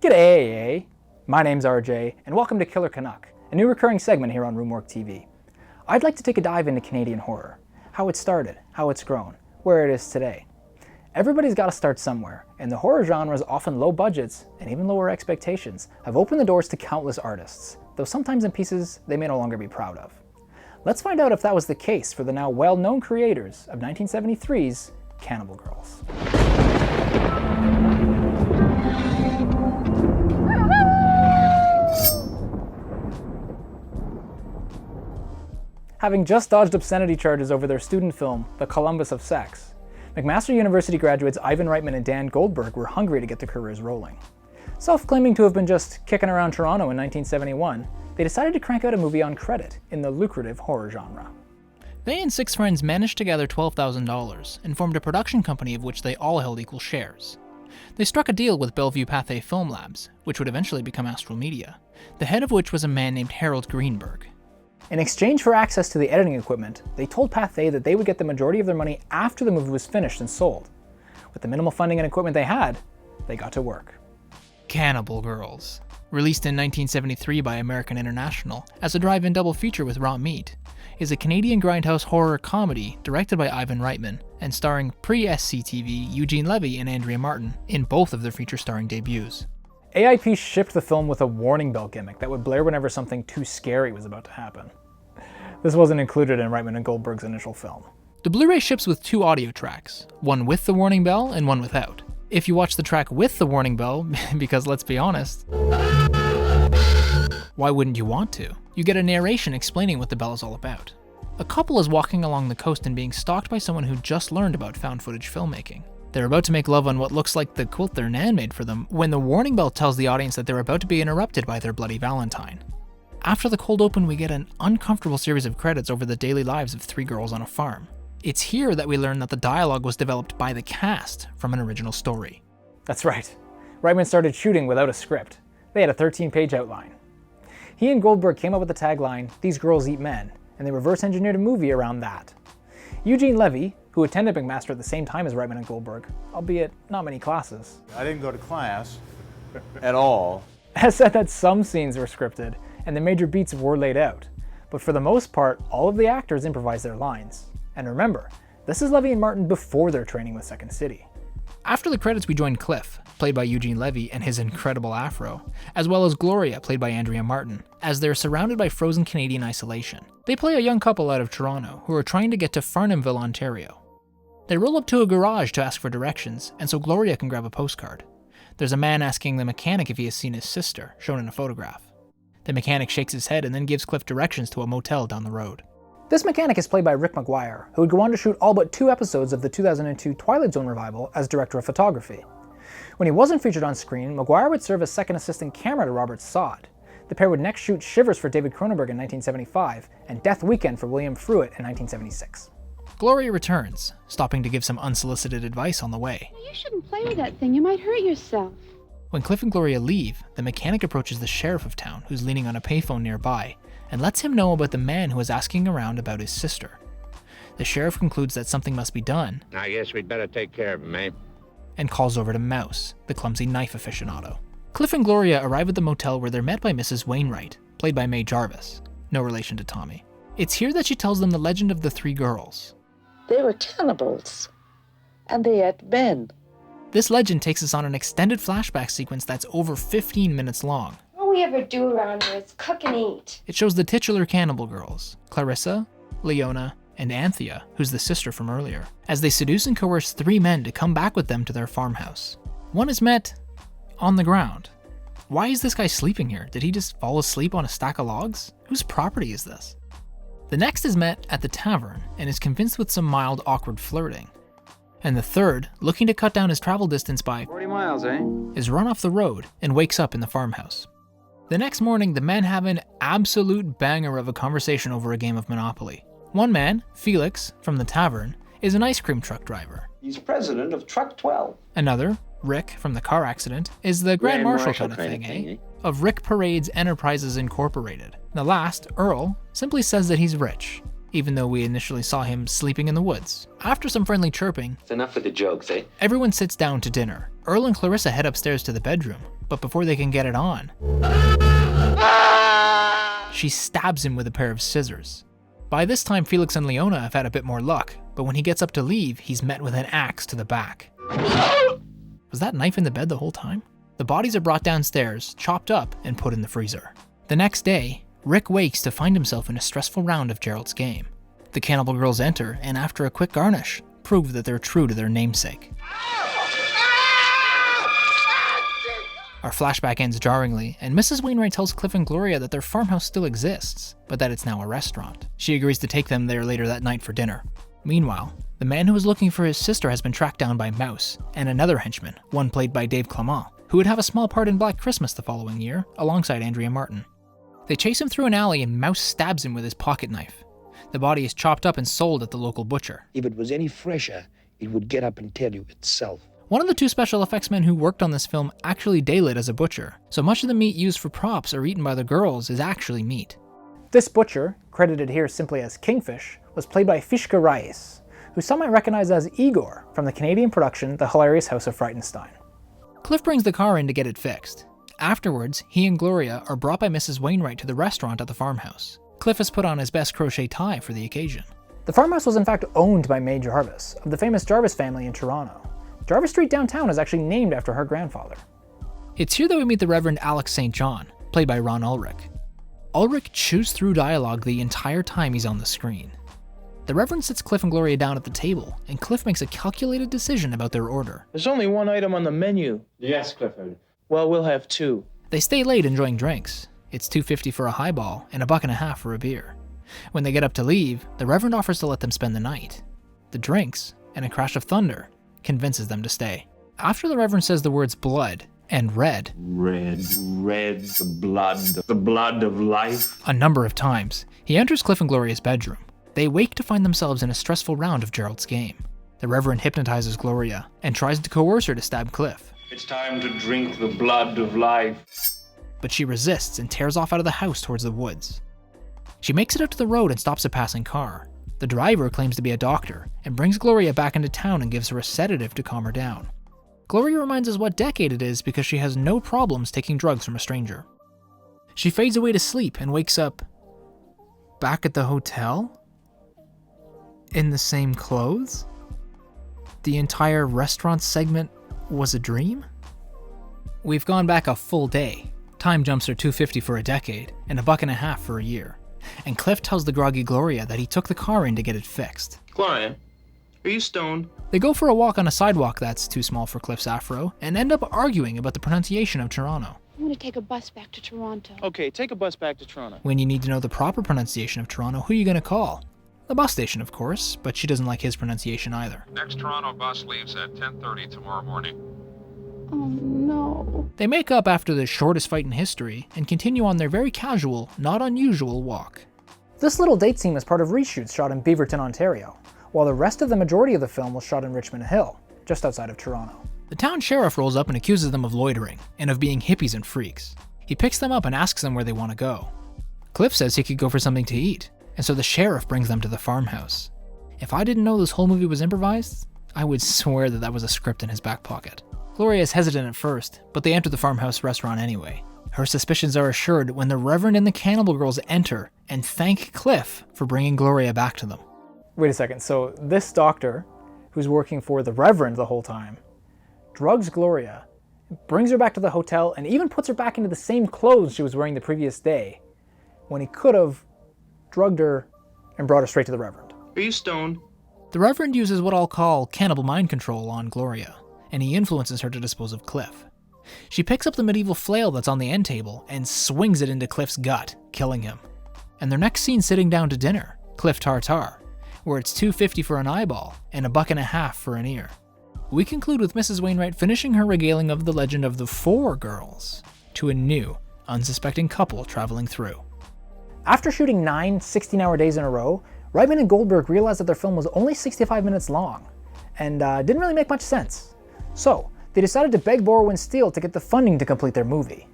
G'day! My name's RJ, and welcome to Killer Canuck, a new recurring segment here on RUE MORGUE TV. I'd like to take a dive into Canadian horror, how it started, how it's grown, where it is today. Everybody's got to start somewhere, and the horror genre's often low budgets, and even lower expectations, have opened the doors to countless artists, though sometimes in pieces they may no longer be proud of. Let's find out if that was the case for the now well-known creators of 1973's Cannibal Girls. Having just dodged obscenity charges over their student film, The Columbus of Sex, McMaster University graduates Ivan Reitman and Dan Goldberg were hungry to get their careers rolling. Self-claiming to have been just kicking around Toronto in 1971, they decided to crank out a movie on credit in the lucrative horror genre. They and 6 friends managed to gather $12,000 and formed a production company of which they all held equal shares. They struck a deal with Bellevue Pathé Film Labs, which would eventually become Astral Media, the head of which was a man named Harold Greenberg. In exchange for access to the editing equipment, they told Pathé that they would get the majority of their money after the movie was finished and sold. With the minimal funding and equipment they had, they got to work. Cannibal Girls, released in 1973 by American International as a drive-in double feature with raw meat, is a Canadian grindhouse horror comedy directed by Ivan Reitman and starring pre-SCTV Eugene Levy and Andrea Martin in both of their feature-starring debuts. AIP shipped the film with a warning bell gimmick that would blare whenever something too scary was about to happen. This wasn't included in Reitman and Goldberg's initial film. The Blu-ray ships with 2 audio tracks, one with the warning bell and one without. If you watch the track with the warning bell, because let's be honest, why wouldn't you want to? You get a narration explaining what the bell is all about. A couple is walking along the coast and being stalked by someone who just learned about found footage filmmaking. They're about to make love on what looks like the quilt their nan made for them when the warning bell tells the audience that they're about to be interrupted by their bloody Valentine. After the cold open, we get an uncomfortable series of credits over the daily lives of 3 girls on a farm. It's here that we learn that the dialogue was developed by the cast from an original story. That's right. Reitman started shooting without a script. They had a 13-page outline. He and Goldberg came up with the tagline, "These girls eat men," and they reverse-engineered a movie around that. Eugene Levy, who attended McMaster at the same time as Reitman and Goldberg, albeit not many classes, I didn't go to class at all, has said that some scenes were scripted and the major beats were laid out, but for the most part, all of the actors improvised their lines. And remember, this is Levy and Martin before their training with Second City. After the credits, we join Cliff, played by Eugene Levy and his incredible afro, as well as Gloria, played by Andrea Martin, as they're surrounded by frozen Canadian isolation. They play a young couple out of Toronto who are trying to get to Farnhamville, Ontario. They roll up to a garage to ask for directions, and so Gloria can grab a postcard. There's a man asking the mechanic if he has seen his sister, shown in a photograph. The mechanic shakes his head and then gives Cliff directions to a motel down the road. This mechanic is played by Rick McGuire, who would go on to shoot all but 2 episodes of the 2002 Twilight Zone revival as director of photography. When he wasn't featured on screen, McGuire would serve as second assistant camera to Robert Sod. The pair would next shoot Shivers for David Cronenberg in 1975, and Death Weekend for William Fruitt in 1976. Gloria returns, stopping to give some unsolicited advice on the way. You shouldn't play with that thing, you might hurt yourself. When Cliff and Gloria leave, the mechanic approaches the sheriff of town, who's leaning on a payphone nearby, and lets him know about the man who is asking around about his sister. The sheriff concludes that something must be done. I guess we'd better take care of him, eh? And calls over to Mouse, the clumsy knife aficionado. Cliff and Gloria arrive at the motel where they're met by Mrs. Wainwright, played by Mae Jarvis, no relation to Tommy. It's here that she tells them the legend of the 3 girls. They were cannibals, and they ate men. This legend takes us on an extended flashback sequence that's over 15 minutes long. All we ever do around here is cook and eat. It shows the titular cannibal girls, Clarissa, Leona, and Anthea, who's the sister from earlier, as they seduce and coerce 3 men to come back with them to their farmhouse. One is met on the ground. Why is this guy sleeping here? Did he just fall asleep on a stack of logs? Whose property is this? The next is met at the tavern and is convinced with some mild, awkward flirting. And the third, looking to cut down his travel distance by 40 miles, eh? is run off the road and wakes up in the farmhouse. The next morning, the men have an absolute banger of a conversation over a game of Monopoly. One man, Felix, from the tavern, is an ice cream truck driver. He's president of Truck 12. Another, Rick, from the car accident, is the Grand Marshal kind of thing, eh? Of Rick Parade's Enterprises Incorporated. The last, Earl, simply says that he's rich. even though we initially saw him sleeping in the woods. After some friendly chirping, It's enough with the jokes, eh? everyone sits down to dinner. Earl and Clarissa head upstairs to the bedroom, but before they can get it on, she stabs him with a pair of scissors. By this time, Felix and Leona have had a bit more luck, but when he gets up to leave, he's met with an axe to the back. Was that knife in the bed the whole time? The bodies are brought downstairs, chopped up, and put in the freezer. The next day, Rick wakes to find himself in a stressful round of Gerald's game. The Cannibal Girls enter, and after a quick garnish, prove that they're true to their namesake. Our flashback ends jarringly, and Mrs. Wainwright tells Cliff and Gloria that their farmhouse still exists, but that it's now a restaurant. She agrees to take them there later that night for dinner. Meanwhile, the man who was looking for his sister has been tracked down by Mouse, and another henchman, one played by Dave Clement, who would have a small part in Black Christmas the following year, alongside Andrea Martin. They chase him through an alley and Mouse stabs him with his pocket knife. The body is chopped up and sold at the local butcher. If it was any fresher, it would get up and tell you itself. One of the two special effects men who worked on this film actually daylit as a butcher, so much of the meat used for props or eaten by the girls is actually meat. This butcher, credited here simply as Kingfish, was played by Fishka Reis, who some might recognize as Igor from the Canadian production The Hilarious House of Frightenstein. Cliff brings the car in to get it fixed. Afterwards, he and Gloria are brought by Mrs. Wainwright to the restaurant at the farmhouse. Cliff has put on his best crochet tie for the occasion. The farmhouse was in fact owned by Mae Jarvis, of the famous Jarvis family in Toronto. Jarvis Street downtown is actually named after her grandfather. It's here that we meet the Reverend Alex St. John, played by Ron Ulrich. Ulrich chews through dialogue the entire time he's on the screen. The Reverend sits Cliff and Gloria down at the table, and Cliff makes a calculated decision about their order. There's only one item on the menu. Yes, Clifford. Well, we'll have two. They stay late enjoying drinks. It's $2.50 for a highball and $1.50 for a beer. When they get up to leave, the Reverend offers to let them spend the night. The drinks, and a crash of thunder, convinces them to stay. After the Reverend says the words blood and red, the blood of life. a number of times, he enters Cliff and Gloria's bedroom. They wake to find themselves in a stressful round of Gerald's game. The Reverend hypnotizes Gloria and tries to coerce her to stab Cliff. It's time to drink the blood of life. But she resists and tears off out of the house towards the woods. She makes it out to the road and stops a passing car. The driver claims to be a doctor and brings Gloria back into town and gives her a sedative to calm her down. Gloria reminds us what decade it is because she has no problems taking drugs from a stranger. She fades away to sleep and wakes up back at the hotel? In the same clothes? The entire restaurant segment was a dream? We've gone back a full day. Time jumps are $2.50 for a decade and $1.50 for a year. And Cliff tells the groggy Gloria that he took the car in to get it fixed. Gloria, are you stoned? They go for a walk on a sidewalk that's too small for Cliff's afro and end up arguing about the pronunciation of Toronto. I'm going to take a bus back to Toronto. Okay, take a bus back to Toronto. When you need to know the proper pronunciation of Toronto, who are you going to call? The bus station, of course, but she doesn't like his pronunciation either. Next Toronto bus leaves at 10:30 tomorrow morning. Oh, no. They make up after the shortest fight in history and continue on their very casual, not unusual walk. This little date scene was part of reshoots shot in Beaverton, Ontario, while the rest of the majority of the film was shot in Richmond Hill, just outside of Toronto. The town sheriff rolls up and accuses them of loitering and of being hippies and freaks. He picks them up and asks them where they want to go. Cliff says he could go for something to eat, and so the sheriff brings them to the farmhouse. If I didn't know this whole movie was improvised, I would swear that was a script in his back pocket. Gloria is hesitant at first, but they enter the farmhouse restaurant anyway. Her suspicions are assured when the Reverend and the Cannibal Girls enter and thank Cliff for bringing Gloria back to them. Wait a second, so this doctor, who's working for the Reverend the whole time, drugs Gloria, brings her back to the hotel, and even puts her back into the same clothes she was wearing the previous day, when he could have drugged her and brought her straight to the Reverend. Are you stoned? The Reverend uses what I'll call cannibal mind control on Gloria, and he influences her to dispose of Cliff. She picks up the medieval flail that's on the end table and swings it into Cliff's gut, killing him. And their next scene sitting down to dinner, Cliff Tartar, where it's $2.50 for an eyeball and $1.50 for an ear. We conclude with Mrs. Wainwright finishing her regaling of the legend of the 4 girls to a new, unsuspecting couple traveling through. After shooting 9 16-hour days in a row, Reitman and Goldberg realized that their film was only 65 minutes long, and didn't really make much sense. So, they decided to beg Borrow and Steele to get the funding to complete their movie.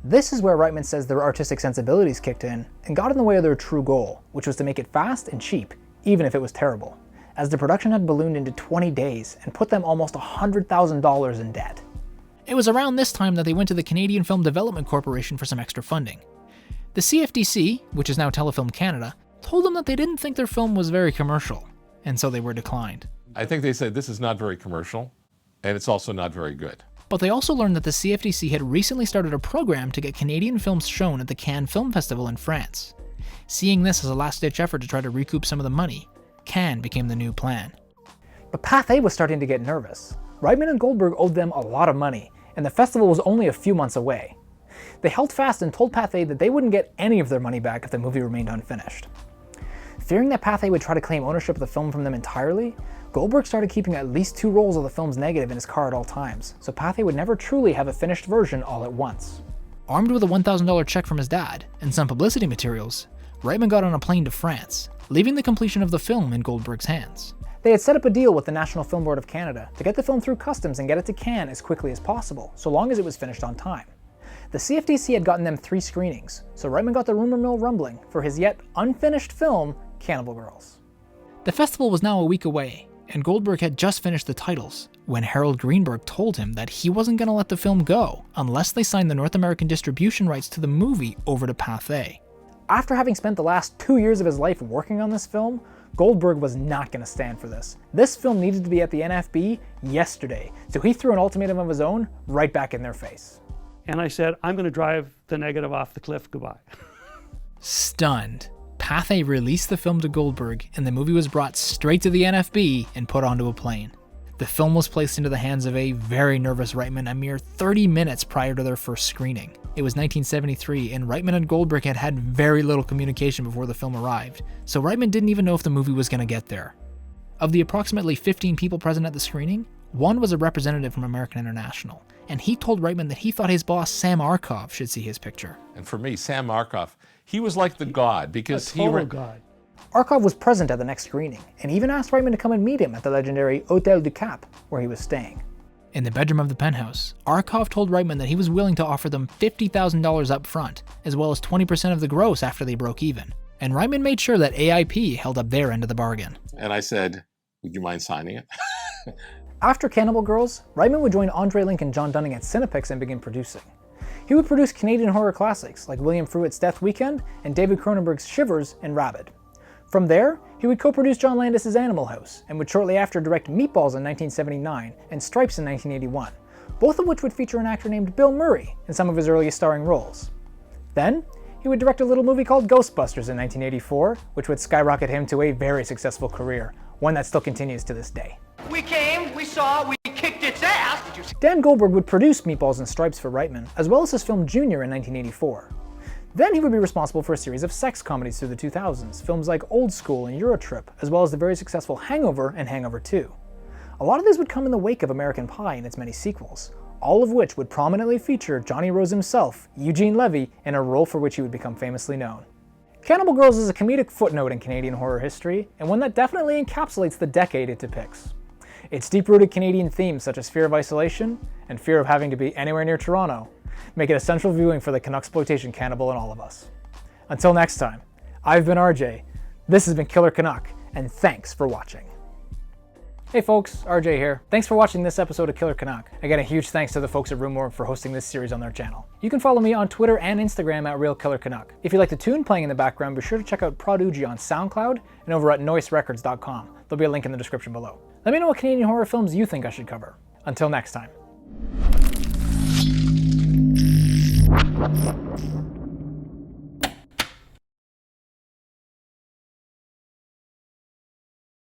This is where Reitman says their artistic sensibilities kicked in and got in the way of their true goal, which was to make it fast and cheap, even if it was terrible, as the production had ballooned into 20 days and put them almost $100,000 in debt. It was around this time that they went to the Canadian Film Development Corporation for some extra funding. The CFDC, which is now Telefilm Canada, told them that they didn't think their film was very commercial, and so they were declined. I think they said this is not very commercial, and it's also not very good. But they also learned that the CFDC had recently started a program to get Canadian films shown at the Cannes Film Festival in France. Seeing this as a last-ditch effort to try to recoup some of the money, Cannes became the new plan. But Pathé was starting to get nervous. Reitman and Goldberg owed them a lot of money, and the festival was only a few months away. They held fast and told Pathé that they wouldn't get any of their money back if the movie remained unfinished. Fearing that Pathé would try to claim ownership of the film from them entirely, Goldberg started keeping at least 2 rolls of the film's negative in his car at all times, so Pathé would never truly have a finished version all at once. Armed with a $1,000 check from his dad and some publicity materials, Reitman got on a plane to France, leaving the completion of the film in Goldberg's hands. They had set up a deal with the National Film Board of Canada to get the film through customs and get it to Cannes as quickly as possible, so long as it was finished on time. The CFDC had gotten them 3 screenings, so Reitman got the rumor mill rumbling for his yet unfinished film, Cannibal Girls. The festival was now a week away, and Goldberg had just finished the titles when Harold Greenberg told him that he wasn't going to let the film go unless they signed the North American distribution rights to the movie over to Pathé. After having spent the last 2 years of his life working on this film, Goldberg was not going to stand for this. This film needed to be at the NFB yesterday, so he threw an ultimatum of his own right back in their face. And I said, I'm going to drive the negative off the cliff, goodbye. Stunned, Pathé released the film to Goldberg, and the movie was brought straight to the NFB and put onto a plane. The film was placed into the hands of a very nervous Reitman a mere 30 minutes prior to their first screening. It was 1973, and Reitman and Goldberg had had very little communication before the film arrived, so Reitman didn't even know if the movie was going to get there. Of the approximately 15 people present at the screening, one was a representative from American International, and he told Reitman that he thought his boss Sam Arkoff should see his picture. And for me, Sam Arkoff, he was like the god because he god. Arkoff was present at the next screening, and even asked Reitman to come and meet him at the legendary Hôtel du Cap, where he was staying. In the bedroom of the penthouse, Arkoff told Reitman that he was willing to offer them $50,000 up front, as well as 20% of the gross after they broke even. And Reitman made sure that AIP held up their end of the bargain. And I said, would you mind signing it? After Cannibal Girls, Reitman would join Andre Link and John Dunning at Cinepix and begin producing. He would produce Canadian horror classics like William Fruit's Death Weekend and David Cronenberg's Shivers and Rabid. From there, he would co-produce John Landis's Animal House, and would shortly after direct Meatballs in 1979 and Stripes in 1981, both of which would feature an actor named Bill Murray in some of his earliest starring roles. Then, he would direct a little movie called Ghostbusters in 1984, which would skyrocket him to a very successful career, one that still continues to this day. We came, we saw, we kicked its ass! Did you see? Dan Goldberg would produce Meatballs and Stripes for Reitman, as well as his film Junior in 1984. Then he would be responsible for a series of sex comedies through the 2000s, films like Old School and Eurotrip, as well as the very successful Hangover and Hangover 2. A lot of these would come in the wake of American Pie and its many sequels, all of which would prominently feature Johnny Rose himself, Eugene Levy, in a role for which he would become famously known. Cannibal Girls is a comedic footnote in Canadian horror history, and one that definitely encapsulates the decade it depicts. Its deep-rooted Canadian themes such as fear of isolation and fear of having to be anywhere near Toronto make it a central viewing for the Canucksploitation cannibal in all of us. Until next time, I've been RJ, this has been Killer Canuck, and thanks for watching. Hey folks, RJ here. Thanks for watching this episode of Killer Canuck. Again, a huge thanks to the folks at RUE MORGUE for hosting this series on their channel. You can follow me on Twitter and Instagram at RealKillerCanuck. If you like the tune playing in the background, be sure to check out Prodigy on SoundCloud and over at noiserecords.com. There'll be a link in the description below. Let me know what Canadian horror films you think I should cover. Until next time.